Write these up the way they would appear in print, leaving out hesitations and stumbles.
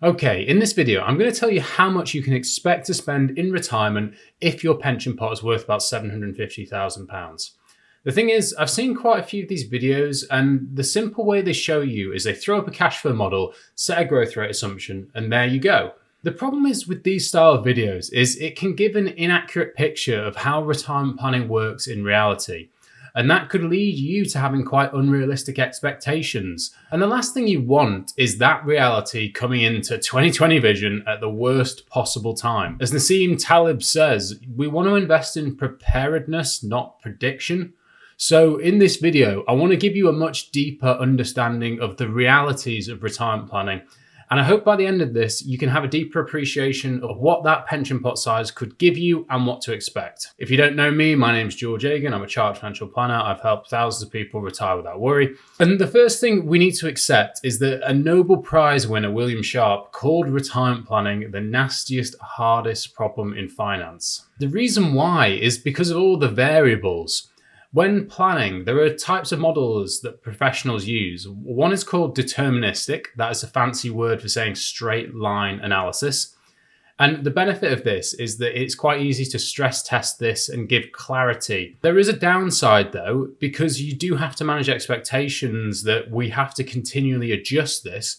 Okay, in this video, I'm going to tell you how much you can expect to spend in retirement if your pension pot is worth about £750,000. The thing is, I've seen quite a few of these videos, and the simple way they show you is they throw up a cash flow model, set a growth rate assumption, and there you go. The problem is with these style of videos is it can give an inaccurate picture of how retirement planning works in reality. And that could lead you to having quite unrealistic expectations. And the last thing you want is that reality coming into 2020 vision at the worst possible time. As Nassim Taleb says, we want to invest in preparedness, not prediction. So in this video, I want to give you a much deeper understanding of the realities of retirement planning. And I hope by the end of this, you can have a deeper appreciation of what that pension pot size could give you and what to expect. If you don't know me, my name's George Agan. I'm a chartered financial planner. I've helped thousands of people retire without worry. And the first thing we need to accept is that a Nobel Prize winner, William Sharpe, called retirement planning the nastiest, hardest problem in finance. The reason why is because of all the variables. When planning, there are types of models that professionals use. One is called deterministic. That is a fancy word for saying straight line analysis. And the benefit of this is that it's quite easy to stress test this and give clarity. There is a downside though, because you do have to manage expectations that we have to continually adjust this,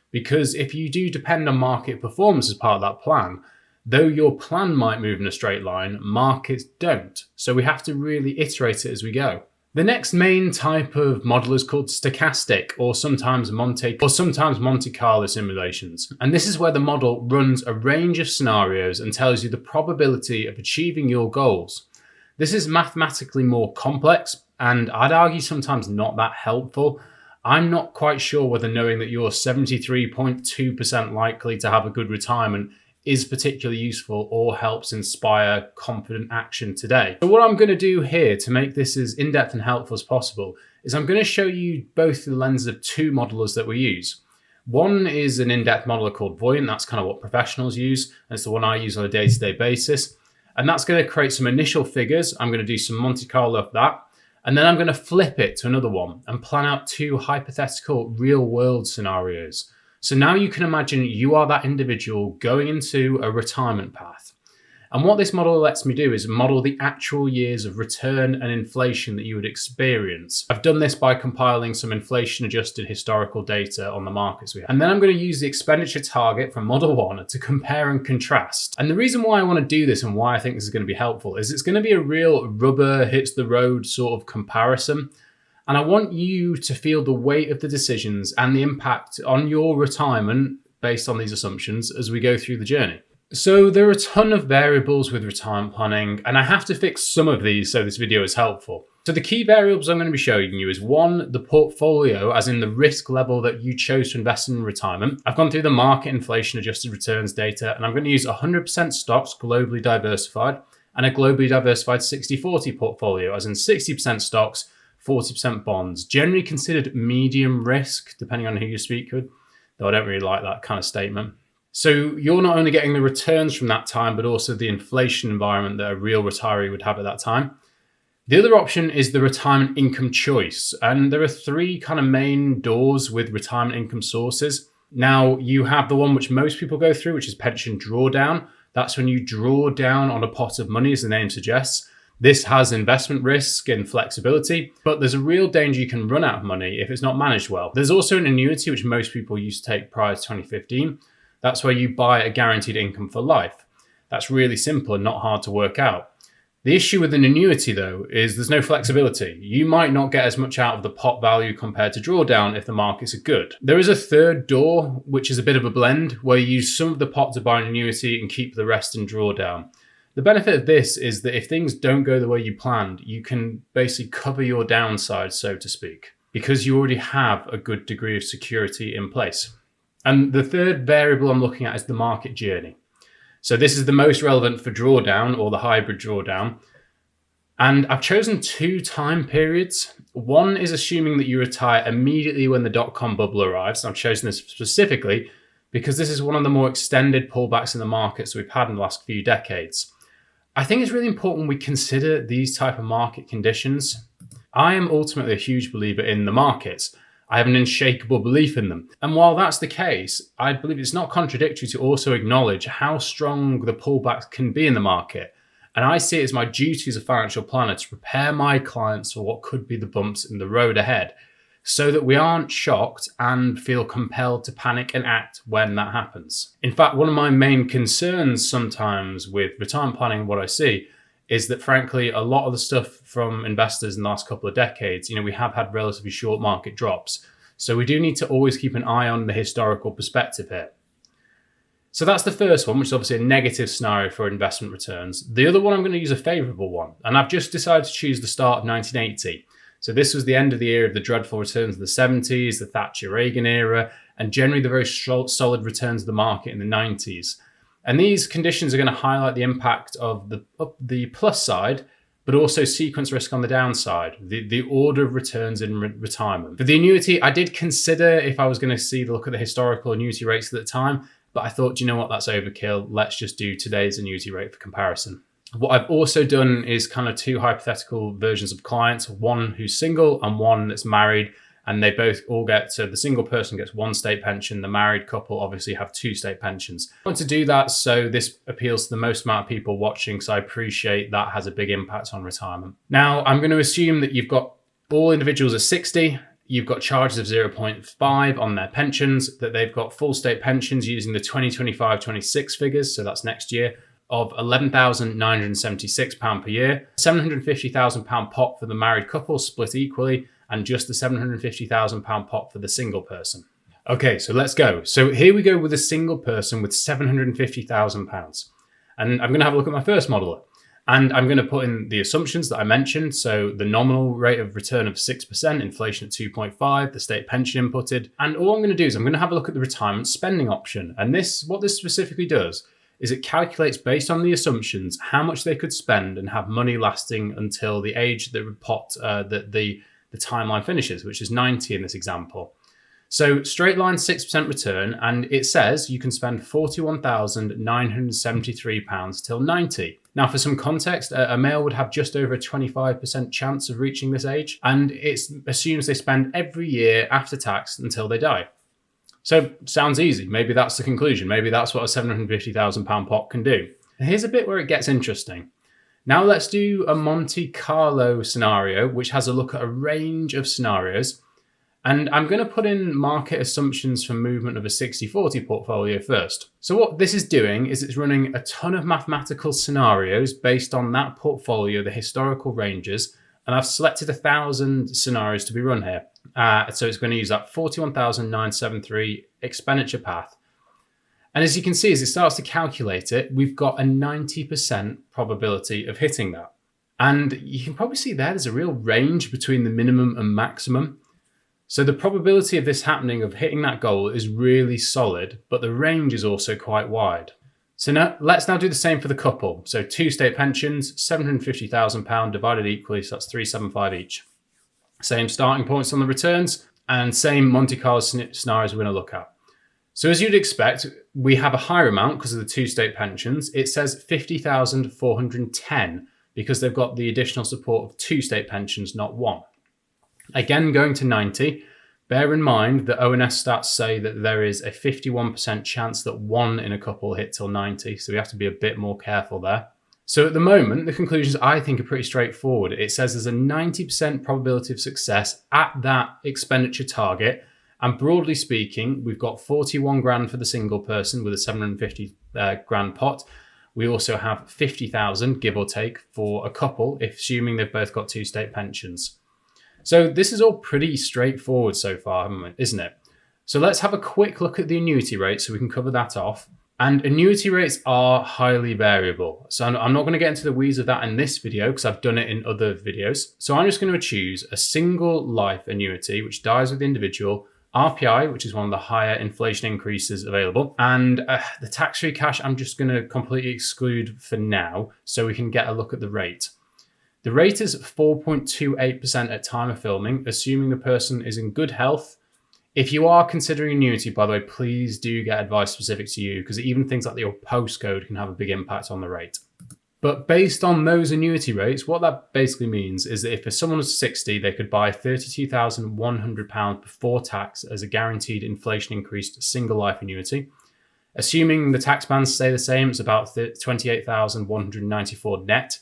because if you do depend on market performance as part of that plan, though your plan might move in a straight line, markets don't. So we have to really iterate it as we go. The next main type of model is called stochastic, or sometimes Monte Carlo simulations. And this is where the model runs a range of scenarios and tells you the probability of achieving your goals. This is mathematically more complex, and I'd argue sometimes not that helpful. I'm not quite sure whether knowing that you're 73.2% likely to have a good retirement is particularly useful or helps inspire confident action today. So what I'm going to do here to make this as in-depth and helpful as possible is I'm going to show you both the lens of two modelers that we use. One is an in-depth modeler called Voyant. That's kind of what professionals use, and it's the one I use on a day-to-day basis. And that's going to create some initial figures. I'm going to do some Monte Carlo of that. And then I'm going to flip it to another one and plan out two hypothetical real-world scenarios. So now you can imagine you are that individual going into a retirement path. And what this model lets me do is model the actual years of return and inflation that you would experience. I've done this by compiling some inflation-adjusted historical data on the markets we have. And then I'm going to use the expenditure target from Model 1 to compare and contrast. And the reason why I want to do this and why I think this is going to be helpful is it's going to be a real rubber hits the road sort of comparison. And I want you to feel the weight of the decisions and the impact on your retirement based on these assumptions as we go through the journey. So there are a ton of variables with retirement planning, and I have to fix some of these so this video is helpful. So the key variables I'm going to be showing you is one, the portfolio, as in the risk level that you chose to invest in retirement. I've gone through the market inflation adjusted returns data, and I'm going to use 100% stocks globally diversified and a globally diversified 60-40 portfolio, as in 60% stocks, 40% bonds, generally considered medium risk, depending on who you speak with, though I don't really like that kind of statement. So you're not only getting the returns from that time, but also the inflation environment that a real retiree would have at that time. The other option is the retirement income choice. And there are three kind of main doors with retirement income sources. Now you have the one which most people go through, which is pension drawdown. That's when you draw down on a pot of money, as the name suggests. This has investment risk and flexibility, but there's a real danger you can run out of money if it's not managed well. There's also an annuity, which most people used to take prior to 2015. That's where you buy a guaranteed income for life. That's really simple and not hard to work out. The issue with an annuity, though, is there's no flexibility. You might not get as much out of the pot value compared to drawdown if the markets are good. There is a third door, which is a bit of a blend, where you use some of the pot to buy an annuity and keep the rest in drawdown. The benefit of this is that if things don't go the way you planned, you can basically cover your downside, so to speak, because you already have a good degree of security in place. And the third variable I'm looking at is the market journey. So this is the most relevant for drawdown or the hybrid drawdown. And I've chosen two time periods. One is assuming that you retire immediately when the dot-com bubble arrives. I've chosen this specifically because this is one of the more extended pullbacks in the markets we've had in the last few decades. I think it's really important we consider these type of market conditions. I am ultimately a huge believer in the markets. I have an unshakable belief in them. And while that's the case, I believe it's not contradictory to also acknowledge how strong the pullback can be in the market. And I see it as my duty as a financial planner to prepare my clients for what could be the bumps in the road ahead, so that we aren't shocked and feel compelled to panic and act when that happens. In fact, one of my main concerns sometimes with retirement planning, what I see, is that frankly, a lot of the stuff from investors in the last couple of decades, we have had relatively short market drops. So we do need to always keep an eye on the historical perspective here. So that's the first one, which is obviously a negative scenario for investment returns. The other one, I'm going to use a favorable one. And I've just decided to choose the start of 1980. So this was the end of the era of the dreadful returns of the 70s, the Thatcher-Reagan era, and generally the very solid returns of the market in the 90s. And these conditions are going to highlight the impact of the plus side, but also sequence risk on the downside, the order of returns in retirement. For the annuity, I did consider if I was going to look at the historical annuity rates at the time, but I thought, you know what, that's overkill. Let's just do today's annuity rate for comparison. What I've also done is kind of two hypothetical versions of clients, one who's single and one that's married, and they both all so the single person gets one state pension, the married couple obviously have two state pensions. I want to do that so this appeals to the most amount of people watching, so I appreciate that has a big impact on retirement. Now, I'm going to assume that you've got all individuals at 60, you've got charges of 0.5 on their pensions, that they've got full state pensions using the 2025-26 figures, so that's next year, of £11,976 per year, £750,000 pot for the married couple split equally, and just the £750,000 pot for the single person. Okay, so let's go. So here we go with a single person with £750,000. And I'm going to have a look at my first modeler. And I'm going to put in the assumptions that I mentioned. So the nominal rate of return of 6%, inflation at 2.5, the state pension inputted. And all I'm going to do is I'm going to have a look at the retirement spending option. And what this specifically does is it calculates based on the assumptions how much they could spend and have money lasting until the age that the timeline finishes, which is 90 in this example. So straight line 6% return, and it says you can spend £41,973 till 90. Now, for some context, a male would have just over a 25% chance of reaching this age, and it assumes they spend every year after tax until they die. So sounds easy. Maybe that's the conclusion. Maybe that's what a £750,000 pot can do. And here's a bit where it gets interesting. Now let's do a Monte Carlo scenario, which has a look at a range of scenarios. And I'm going to put in market assumptions for movement of a 60-40 portfolio first. So what this is doing is it's running a ton of mathematical scenarios based on that portfolio, the historical ranges. And I've selected 1,000 scenarios to be run here. So it's going to use that 41,973 expenditure path. And as you can see, as it starts to calculate it, we've got a 90% probability of hitting that. And you can probably see there's a real range between the minimum and maximum. So the probability of this happening, of hitting that goal, is really solid, but the range is also quite wide. So now let's do the same for the couple. So two state pensions, £750,000 divided equally, so that's 375 each. Same starting points on the returns and same Monte Carlo scenarios we're going to look at. So as you'd expect, we have a higher amount because of the two state pensions. It says 50,410 because they've got the additional support of two state pensions, not one. Again, going to 90, bear in mind that ONS stats say that there is a 51% chance that one in a couple will hit till 90, so we have to be a bit more careful there. So at the moment, the conclusions I think are pretty straightforward. It says there's a 90% probability of success at that expenditure target. And broadly speaking, we've got 41 grand for the single person with a 750 grand pot. We also have 50,000, give or take, for a couple, assuming they've both got two state pensions. So this is all pretty straightforward so far, isn't it? So let's have a quick look at the annuity rate so we can cover that off. And annuity rates are highly variable. So I'm not going to get into the weeds of that in this video because I've done it in other videos. So I'm just going to choose a single life annuity, which dies with the individual, RPI, which is one of the higher inflation increases available. And the tax-free cash, I'm just going to completely exclude for now so we can get a look at the rate. The rate is 4.28% at time of filming, assuming the person is in good health. If you are considering annuity, by the way, please do get advice specific to you because even things like your postcode can have a big impact on the rate. But based on those annuity rates, what that basically means is that if someone was 60, they could buy £32,100 before tax as a guaranteed inflation increased single life annuity. Assuming the tax bands stay the same, it's about $28,194 net.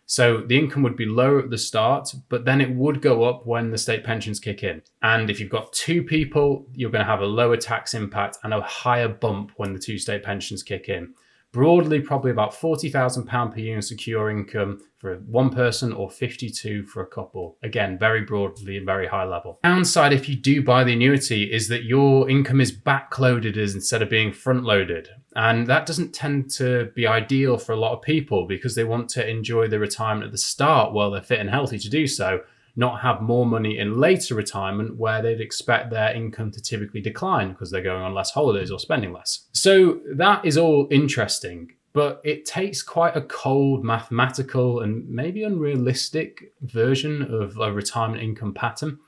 So the income would be lower at the start, but then it would go up when the state pensions kick in. And if you've got two people, you're going to have a lower tax impact and a higher bump when the two state pensions kick in. Broadly, probably about £40,000 per year in secure income for one person or 52 for a couple. Again, very broadly and very high level. Downside, if you do buy the annuity, is that your income is backloaded instead of being front-loaded. And that doesn't tend to be ideal for a lot of people because they want to enjoy their retirement at the start while they're fit and healthy to do so, not have more money in later retirement where they'd expect their income to typically decline because they're going on less holidays or spending less. So that is all interesting, but it takes quite a cold, mathematical, and maybe unrealistic version of a retirement income pattern.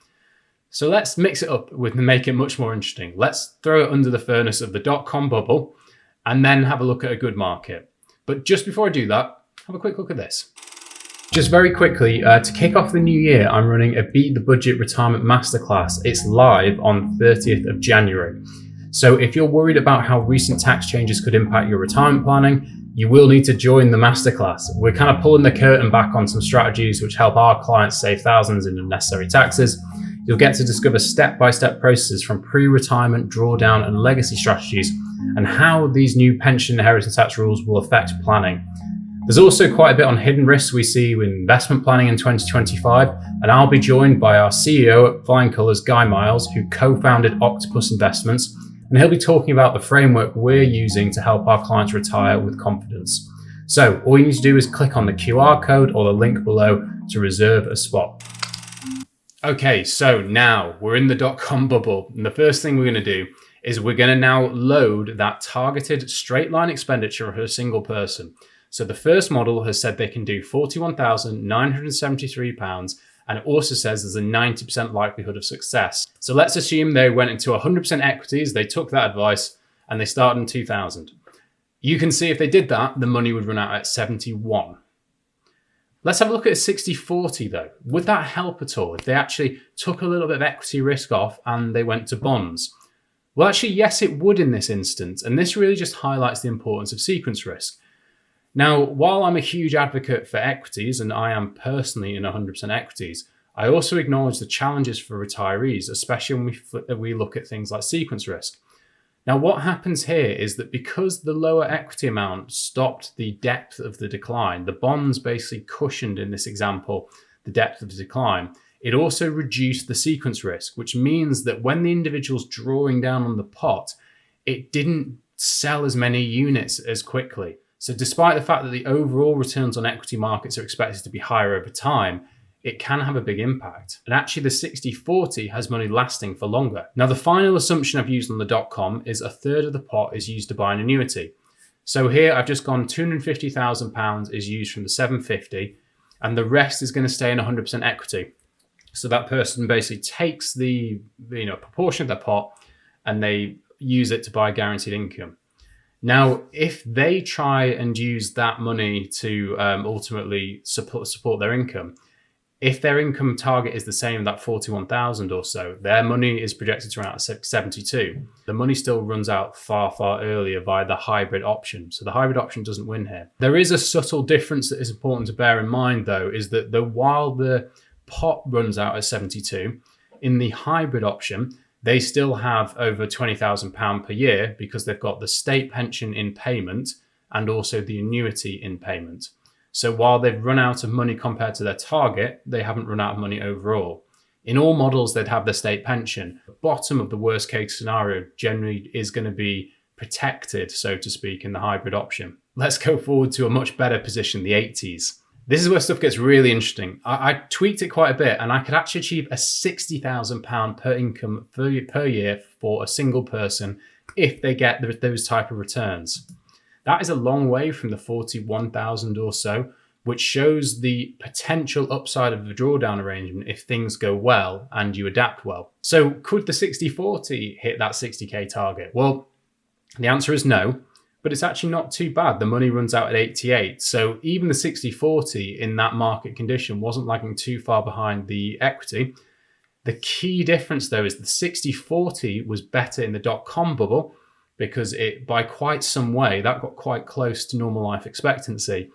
So let's mix it up with make it much more interesting. Let's throw it under the furnace of the dot-com bubble and then have a look at a good market. But just before I do that, have a quick look at this. Just very quickly, to kick off the new year, I'm running a Beat the Budget Retirement Masterclass. It's live on 30th of January. So if you're worried about how recent tax changes could impact your retirement planning, you will need to join the masterclass. We're kind of pulling the curtain back on some strategies which help our clients save thousands in unnecessary taxes. You'll get to discover step-by-step processes from pre-retirement, drawdown, and legacy strategies, and how these new pension inheritance tax rules will affect planning. There's also quite a bit on hidden risks we see with investment planning in 2025, and I'll be joined by our CEO at Flying Colours, Guy Miles, who co-founded Octopus Investments, and he'll be talking about the framework we're using to help our clients retire with confidence. So all you need to do is click on the QR code or the link below to reserve a spot. Okay, so now we're in the dot-com bubble, and the first thing we're going to do is we're going to now load that targeted straight line expenditure for a single person. So the first model has said they can do £41,973, and it also says there's a 90% likelihood of success. So let's assume they went into 100% equities, they took that advice, and they started in 2000. You can see if they did that, the money would run out at 71. Let's have a look at a 60-40 though. Would that help at all if they actually took a little bit of equity risk off and they went to bonds? Well, actually, yes, it would in this instance, and this really just highlights the importance of sequence risk. Now, while I'm a huge advocate for equities, and I am personally in 100% equities, I also acknowledge the challenges for retirees, especially when we look at things like sequence risk. Now, what happens here is that because the lower equity amount stopped the depth of the decline, the bonds basically cushioned, in this example, the depth of the decline. It also reduced the sequence risk, which means that when the individual's drawing down on the pot, it didn't sell as many units as quickly. So despite the fact that the overall returns on equity markets are expected to be higher over time, it can have a big impact. And actually the 60-40 has money lasting for longer. Now the final assumption I've used on the .com is a third of the pot is used to buy an annuity. So here I've just gone £250,000 is used from the 750 and the rest is going to stay in 100% equity. So that person basically takes the proportion of their pot and they use it to buy guaranteed income. Now, if they try and use that money to ultimately support their income, if their income target is the same, that 41,000 or so, their money is projected to run out at 72. The money still runs out far, far earlier via the hybrid option. So the hybrid option doesn't win here. There is a subtle difference that is important to bear in mind, though, is that while the pot runs out at 72, in the hybrid option, they still have over £20,000 per year because they've got the state pension in payment and also the annuity in payment. So while they've run out of money compared to their target, they haven't run out of money overall. In all models, they'd have the state pension. The bottom of the worst case scenario generally is going to be protected, so to speak, in the hybrid option. Let's go forward to a much better position, the 80s. This is where stuff gets really interesting. I tweaked it quite a bit and I could actually achieve a £60,000 per income per year for a single person if they get those type of returns. That is a long way from the 41,000 or so, which shows the potential upside of the drawdown arrangement if things go well and you adapt well. So could the 60-40 hit that 60k target? Well, the answer is no, but it's actually not too bad. The money runs out at 88. So even the 60-40 in that market condition wasn't lagging too far behind the equity. The key difference though is the 60-40 was better in the dot-com bubble because it, by quite some way, that got quite close to normal life expectancy.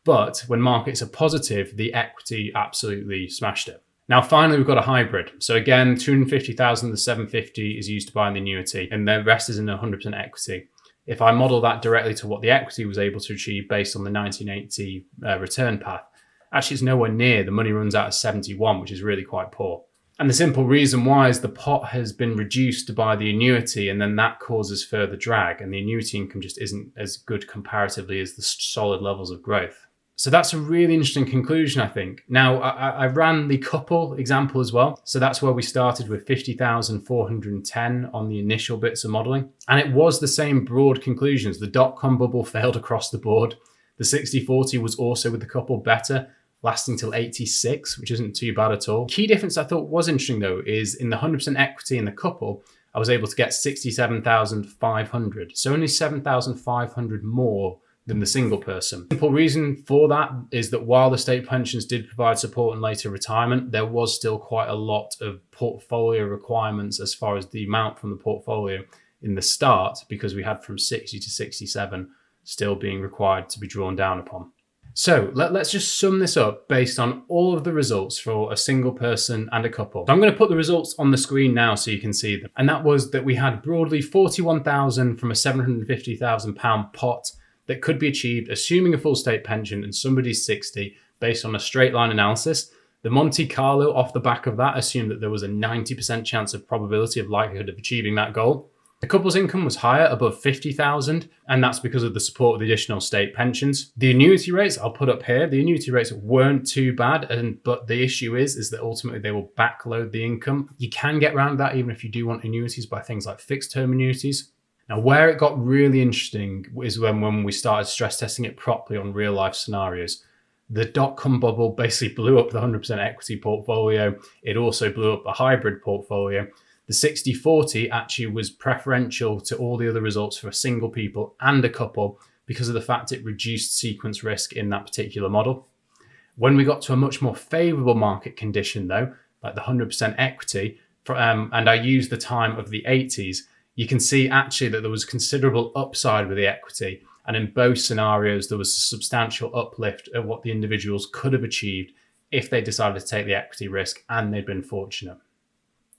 But when markets are positive, the equity absolutely smashed it. Now, finally, we've got a hybrid. So again, 250,000 of the 750 is used to buy the annuity and the rest is in 100% equity. If I model that directly to what the equity was able to achieve based on the 1980 return path, actually it's nowhere near. The money runs out at 71, which is really quite poor. And the simple reason why is the pot has been reduced to buy the annuity, and then that causes further drag, and the annuity income just isn't as good comparatively as the solid levels of growth. So that's a really interesting conclusion, I think. Now, I ran the couple example as well. So that's where we started with 50,410 on the initial bits of modeling. And it was the same broad conclusions. The dot-com bubble failed across the board. The 60-40 was also with the couple better, lasting till 86, which isn't too bad at all. Key difference I thought was interesting though is in the 100% equity in the couple, I was able to get 67,500. So only 7,500 more than the single person. Simple reason for that is that while the state pensions did provide support in later retirement, there was still quite a lot of portfolio requirements as far as the amount from the portfolio in the start, because we had from 60 to 67 still being required to be drawn down upon. So let's just sum this up based on all of the results for a single person and a couple. So I'm going to put the results on the screen now so you can see them. And that was that we had broadly 41,000 from a £750,000 pot that could be achieved assuming a full state pension and somebody's 60 based on a straight line analysis. The Monte Carlo off the back of that assumed that there was a 90% chance of probability of likelihood of achieving that goal. The couple's income was higher, above 50,000, and that's because of the support of the additional state pensions. The annuity rates, I'll put up here, the annuity rates weren't too bad, but the issue is that ultimately they will backload the income. You can get around that even if you do want annuities by things like fixed term annuities. Now, where it got really interesting is when we started stress testing it properly on real life scenarios. The dot-com bubble basically blew up the 100% equity portfolio. It also blew up a hybrid portfolio. The 60-40 actually was preferential to all the other results for a single people and a couple because of the fact it reduced sequence risk in that particular model. When we got to a much more favorable market condition though, like the 100% equity, and I used the time of the 80s, you can see actually that there was considerable upside with the equity. And in both scenarios, there was a substantial uplift of what the individuals could have achieved if they decided to take the equity risk and they'd been fortunate.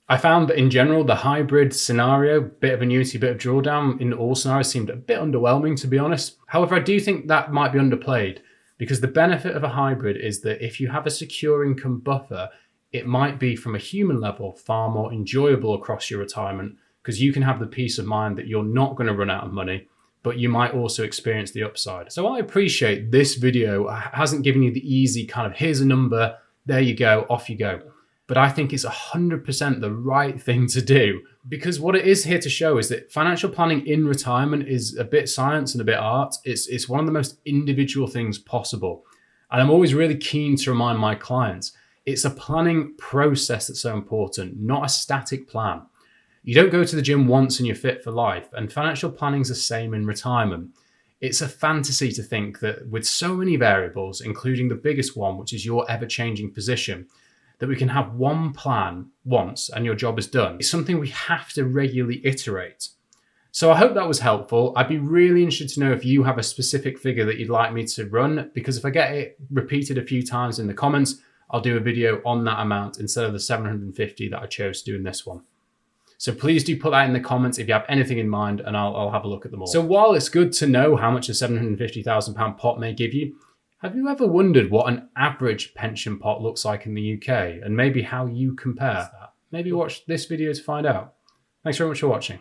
I found that in general, the hybrid scenario, bit of annuity, bit of drawdown in all scenarios seemed a bit underwhelming, to be honest. However, I do think that might be underplayed because the benefit of a hybrid is that if you have a secure income buffer, it might be from a human level far more enjoyable across your retirement because you can have the peace of mind that you're not going to run out of money, but you might also experience the upside. So I appreciate this video hasn't given you the easy kind of, here's a number, there you go, off you go. But I think it's 100% the right thing to do because what it is here to show is that financial planning in retirement is a bit science and a bit art. It's one of the most individual things possible. And I'm always really keen to remind my clients, it's a planning process that's so important, not a static plan. You don't go to the gym once and you're fit for life, and financial planning is the same in retirement. It's a fantasy to think that with so many variables, including the biggest one, which is your ever-changing position, that we can have one plan once and your job is done. It's something we have to regularly iterate. So I hope that was helpful. I'd be really interested to know if you have a specific figure that you'd like me to run, because if I get it repeated a few times in the comments, I'll do a video on that amount instead of the 750 that I chose to do in this one. So please do put that in the comments if you have anything in mind and I'll have a look at them all. So while it's good to know how much a £750,000 pot may give you, have you ever wondered what an average pension pot looks like in the UK and maybe how you compare that? Maybe watch this video to find out. Thanks very much for watching.